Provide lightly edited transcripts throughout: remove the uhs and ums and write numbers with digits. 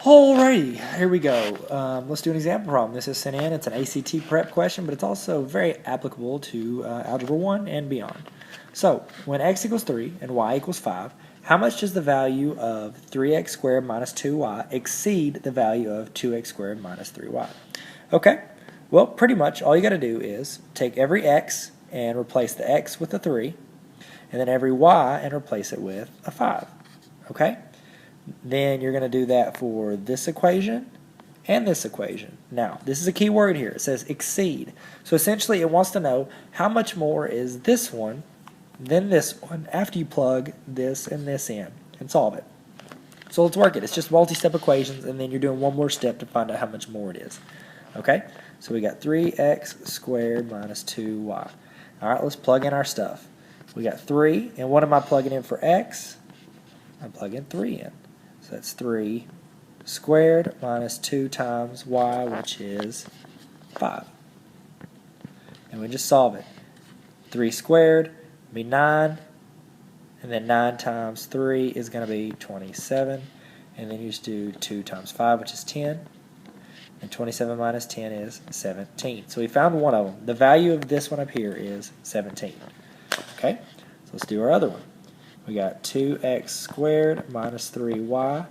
Alrighty, here we go. Let's do an example problem. This is sent in. It's an ACT prep question, but it's also very applicable to Algebra 1 and beyond. So, when x equals 3 and y equals 5, how much does the value of 3x squared minus 2y exceed the value of 2x squared minus 3y? Okay, well, pretty much all you got to do is take every x and replace the x with a 3, and then every y and replace it with a 5. Okay? Then you're going to do that for this equation and this equation. Now, this is a key word here. It says exceed. So essentially it wants to know how much more is this one than this one after you plug this and this in and solve it. So let's work it. It's just multi-step equations, and then you're doing one more step to find out how much more it is. Okay? So we got 3x squared minus 2y. Alright, let's plug in our stuff. We got 3, and what am I plugging in for x? I'm plugging 3 in. So that's 3 squared minus 2 times y, which is 5. And we just solve it. 3 squared will be 9, and then 9 times 3 is going to be 27. And then you just do 2 times 5, which is 10. And 27 minus 10 is 17. So we found one of them. The value of this one up here is 17. Okay, so let's do our other one. We got 2x squared minus 3y.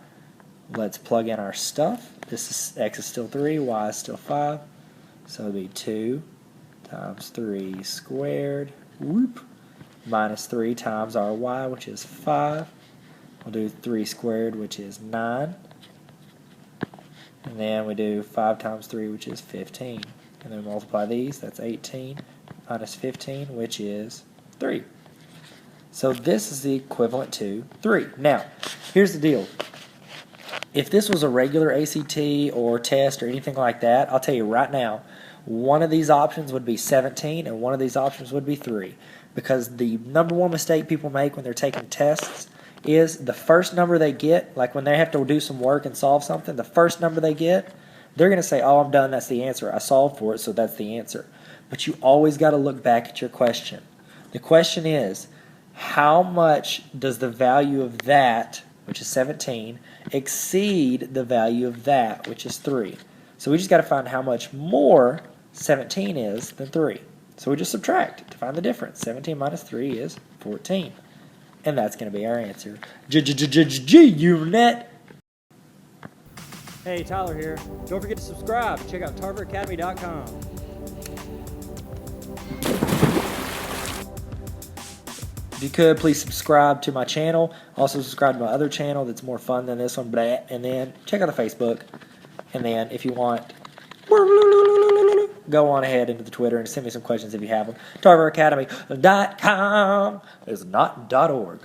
Let's plug in our stuff. This is x is still 3, y is still 5. So it'll be 2 times 3 squared, whoop, minus 3 times our y, which is 5. We'll do 3 squared, which is 9. And then we do 5 times 3, which is 15. And then we multiply these. That's 18 minus 15, which is 3. So this is the equivalent to 3. Now, here's the deal. If this was a regular ACT or test or anything like that, I'll tell you right now, one of these options would be 17 and one of these options would be 3. Because the number one mistake people make when they're taking tests is the first number they get, like when they have to do some work and solve something, the first number they get, they're going to say, oh, I'm done, that's the answer. I solved for it, so that's the answer. But you always got to look back at your question. The question is, how much does the value of that, which is 17, exceed the value of that, which is 3? So we just got to find how much more 17 is than 3. So we just subtract to find the difference. 17 minus 3 is 14. And that's going to be our answer. G-Unit! Hey, Tyler here. Don't forget to subscribe. Check out tarveracademy.com. If you could, please subscribe to my channel. Also subscribe to my other channel that's more fun than this one. And then check out the Facebook. And then if you want, go on ahead into the Twitter and send me some questions if you have them. TarverAcademy.com is not .org.